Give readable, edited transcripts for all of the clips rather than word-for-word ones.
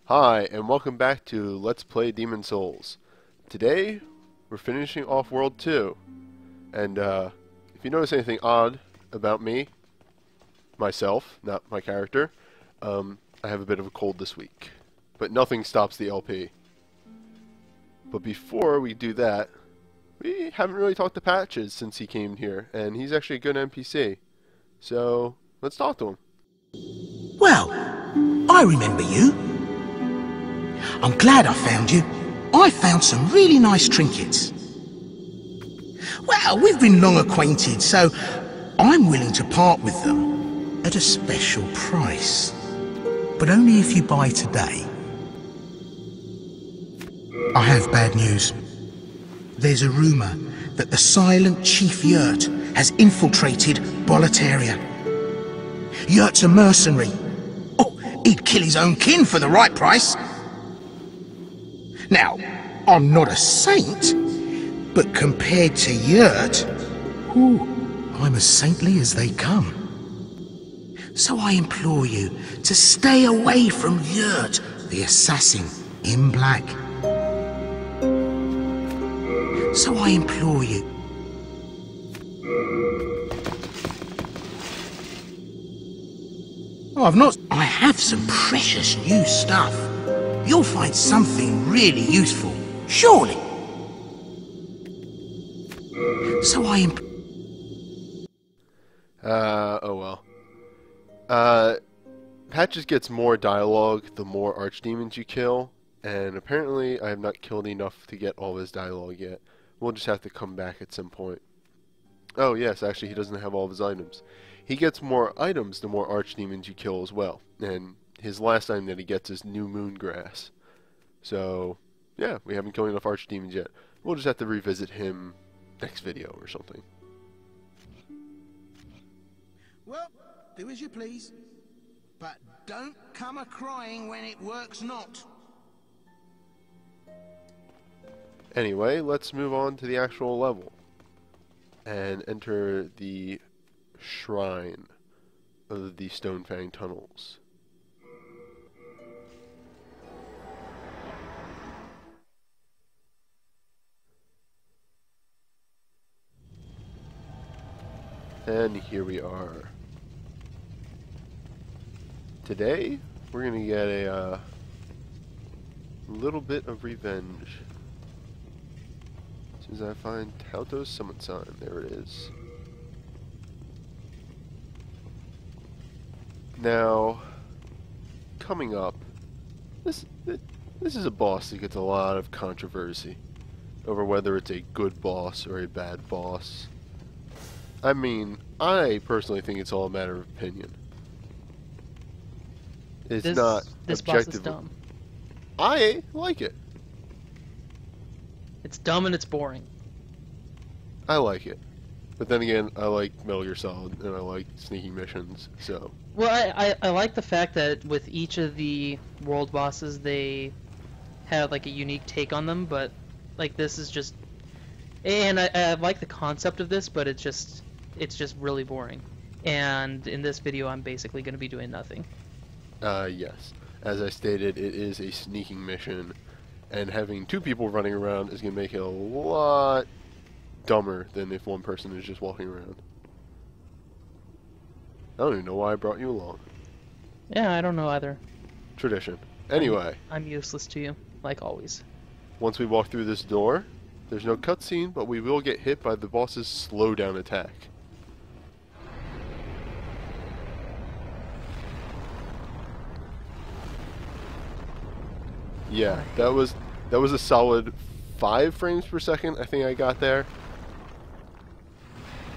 Hi, and welcome back to Let's Play Demon Souls. Today, we're finishing off World 2. And, if you notice anything odd about me, myself, not my character, I have a bit of a cold this week. But nothing stops the LP. But before we do that, we haven't really talked to Patches since he came here, and he's actually a good NPC. So, let's talk to him. Well, I remember you. I'm glad I found you. I found some really nice trinkets. Well, we've been long acquainted, so I'm willing to part with them at a special price. But only if you buy today. I have bad news. There's a rumor that the silent Chief Yurt has infiltrated Boletaria. Yurt's a mercenary. Oh, he'd kill his own kin for the right price. Now, I'm not a saint, but compared to Yurt, I'm as saintly as they come. So I implore you to stay away from Yurt, the assassin in black. So I implore you. Oh, I have some precious new stuff. You'll find something really useful, surely. So oh well. Patches gets more dialogue the more archdemons you kill, and apparently I have not killed enough to get all his dialogue yet. We'll just have to come back at some point. Oh yes, actually he doesn't have all of his items. He gets more items the more archdemons you kill as well, and his last item that he gets is New Moon Grass. So, yeah, we haven't killed enough archdemons yet. We'll just have to revisit him next video or something. Well, do as you please, but don't come a-crying when it works not. Anyway, let's move on to the actual level and enter the shrine of the Stonefang Tunnels. And here we are. Today, we're going to get a little bit of revenge. As soon as I find Tauto's summon sign, there it is. Now, coming up, this is a boss that gets a lot of controversy over whether it's a good boss or a bad boss. I mean, I personally think it's all a matter of opinion. It's not this objective. boss is dumb. I like it. It's dumb and it's boring. I like it. But then again, I like Metal Gear Solid, and I like sneaking missions, so... Well, I like the fact that with each of the world bosses, they have, like, a unique take on them, but, like, this is just... And I like the concept of this, but it's just really boring. And in this video, I'm basically going to be doing nothing. Yes. As I stated, it is a sneaking mission, and having two people running around is going to make it a lot dumber than if one person is just walking around. I don't even know why I brought you along. Yeah, I don't know either. Tradition. Anyway. I'm useless to you, like always. Once we walk through this door, there's no cutscene, but we will get hit by the boss's slowdown attack. Yeah, that was a solid 5 frames per second, I think I got there.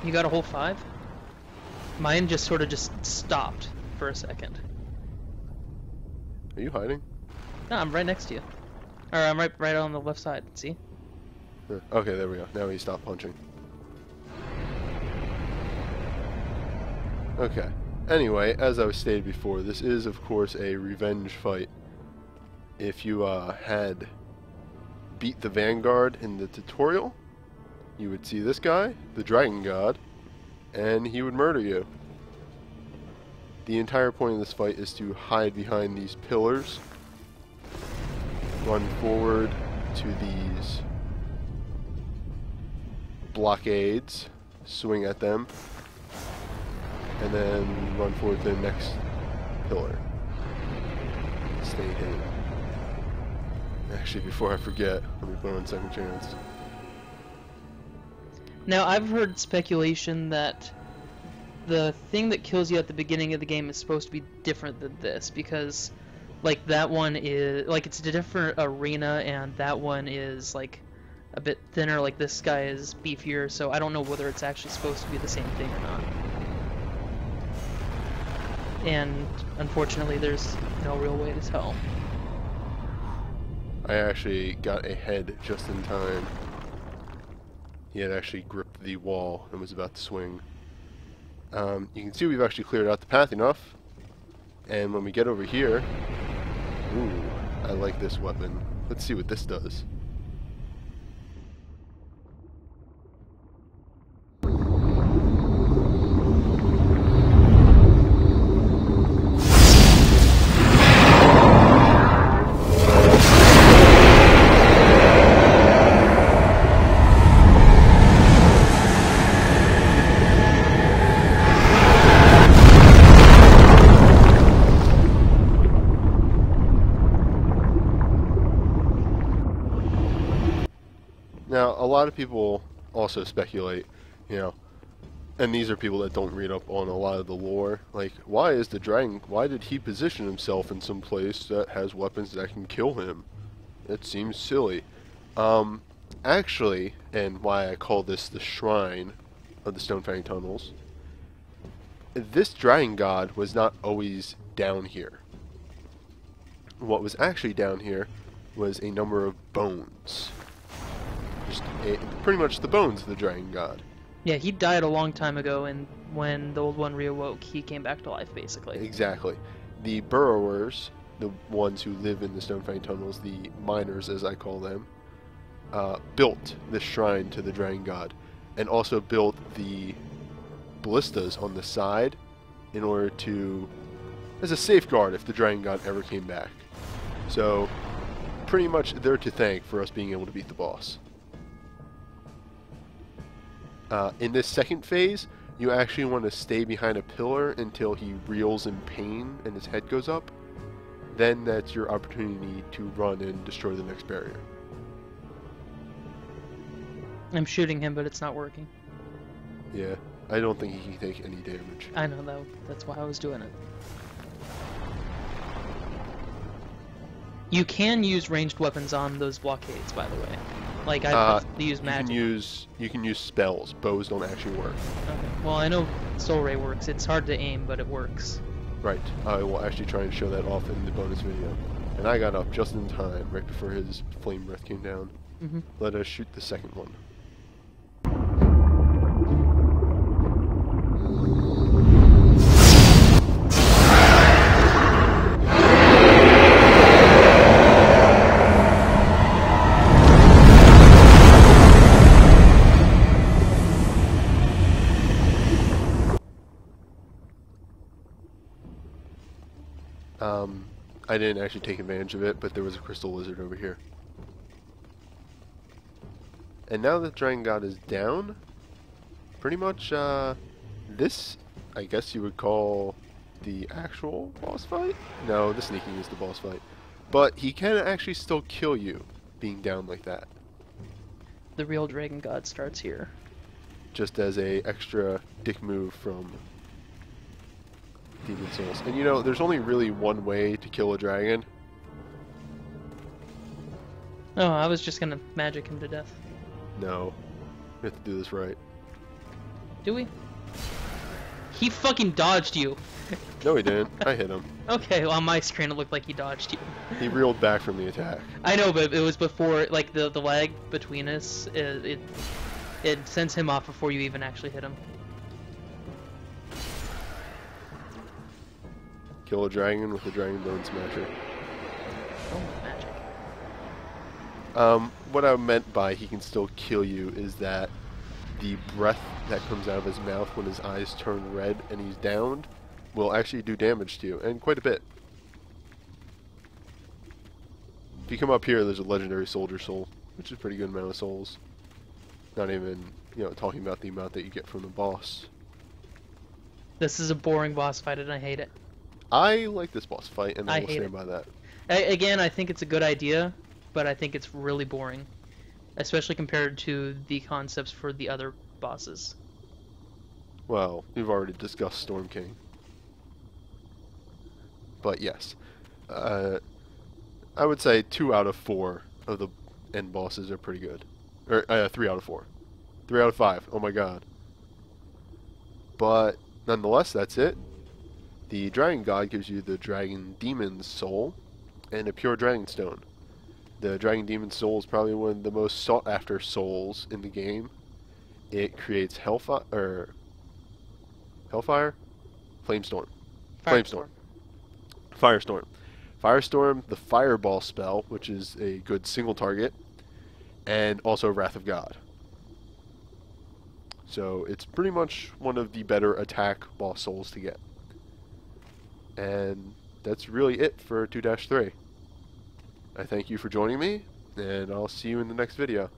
You got a whole 5? Mine just sort of just stopped for a second. Are you hiding? No, I'm right next to you. Or I'm right on the left side, see? Okay, there we go. Now he stopped punching. Okay. Anyway, as I was stated before, this is, of course, a revenge fight. If you had beat the Vanguard in the tutorial, you would see this guy, the Dragon God, and he would murder you. The entire point of this fight is to hide behind these pillars run forward to these blockades, swing at them, and then run forward to the next pillar. Stay hidden. Actually, before I forget, let me put on second chance. Now, I've heard speculation that the thing that kills you at the beginning of the game is supposed to be different than this, because, like, that one is, like, it's a different arena, and that one is, like, a bit thinner, like, this guy is beefier, so I don't know whether it's actually supposed to be the same thing or not. And, unfortunately, there's no real way to tell. I actually got ahead just in time. He had actually gripped the wall and was about to swing. You can see we've actually cleared out the path enough. And when we get over here... Ooh, I like this weapon. Let's see what this does. Now, a lot of people also speculate, you know, and these are people that don't read up on a lot of the lore, like, why did he position himself in some place that has weapons that can kill him? It seems silly. Actually, and why I call this the Shrine of the Stonefang Tunnels, this Dragon God was not always down here. What was actually down here was a number of bones. Pretty much the bones of the Dragon God. Yeah, he died a long time ago, and when the old one reawoke, he came back to life, basically. Exactly. The burrowers, the ones who live in the Stonefang Tunnels, the miners as I call them, built this shrine to the Dragon God, and also built the ballistas on the side in order to, as a safeguard if the Dragon God ever came back. So, pretty much they're to thank for us being able to beat the boss. In this second phase, you actually want to stay behind a pillar until he reels in pain and his head goes up. Then that's your opportunity to run and destroy the next barrier. I'm shooting him, but it's not working. Yeah, I don't think he can take any damage. I know, though. That's why I was doing it. You can use ranged weapons on those blockades, by the way. Like, I use magic. You can use spells. Bows don't actually work. Okay. Well, I know Soul Ray works. It's hard to aim, but it works. Right. I will actually try and show that off in the bonus video. And I got up just in time, right before his flame breath came down. Mm-hmm. Let us shoot the second one. I didn't actually take advantage of it, but there was a crystal lizard over here. And now that Dragon God is down, pretty much this, I guess you would call the actual boss fight? No, the sneaking is the boss fight. But he can actually still kill you being down like that. The real Dragon God starts here. Just as a extra dick move from Demon Souls. And you know, there's only really one way to kill a dragon. Oh, I was just gonna magic him to death. No. We have to do this right. Do we? He fucking dodged you. No, he didn't. I hit him. Okay, well, on my screen it looked like he dodged you. He reeled back from the attack. I know, but it was before, like, the lag between us, it sends him off before you even actually hit him. Kill a dragon with a Dragon Bone Smasher. Oh, magic. What I meant by he can still kill you is that the breath that comes out of his mouth when his eyes turn red and he's downed will actually do damage to you, and quite a bit. If you come up here, there's a legendary soldier soul, which is a pretty good amount of souls. Not even, talking about the amount that you get from the boss. This is a boring boss fight and I hate it. I like this boss fight, and I I will hate stand it. by that. Again, I think it's a good idea, but I think it's really boring. Especially compared to the concepts for the other bosses. Well, we've already discussed Storm King. But yes. I would say 2 out of 4 of the end bosses are pretty good. Or 3 out of 4. 3 out of 5. Oh my god. But nonetheless, that's it. The Dragon God gives you the Dragon Demon's Soul and a Pure Dragon Stone. The Dragon Demon's Soul is probably one of the most sought after souls in the game. It creates Hellfire? Flamestorm. Flamestorm. Firestorm. Firestorm, the Fireball spell, which is a good single target, and also Wrath of God. So it's pretty much one of the better attack boss souls to get. And that's really it for 2-3. I thank you for joining me, and I'll see you in the next video.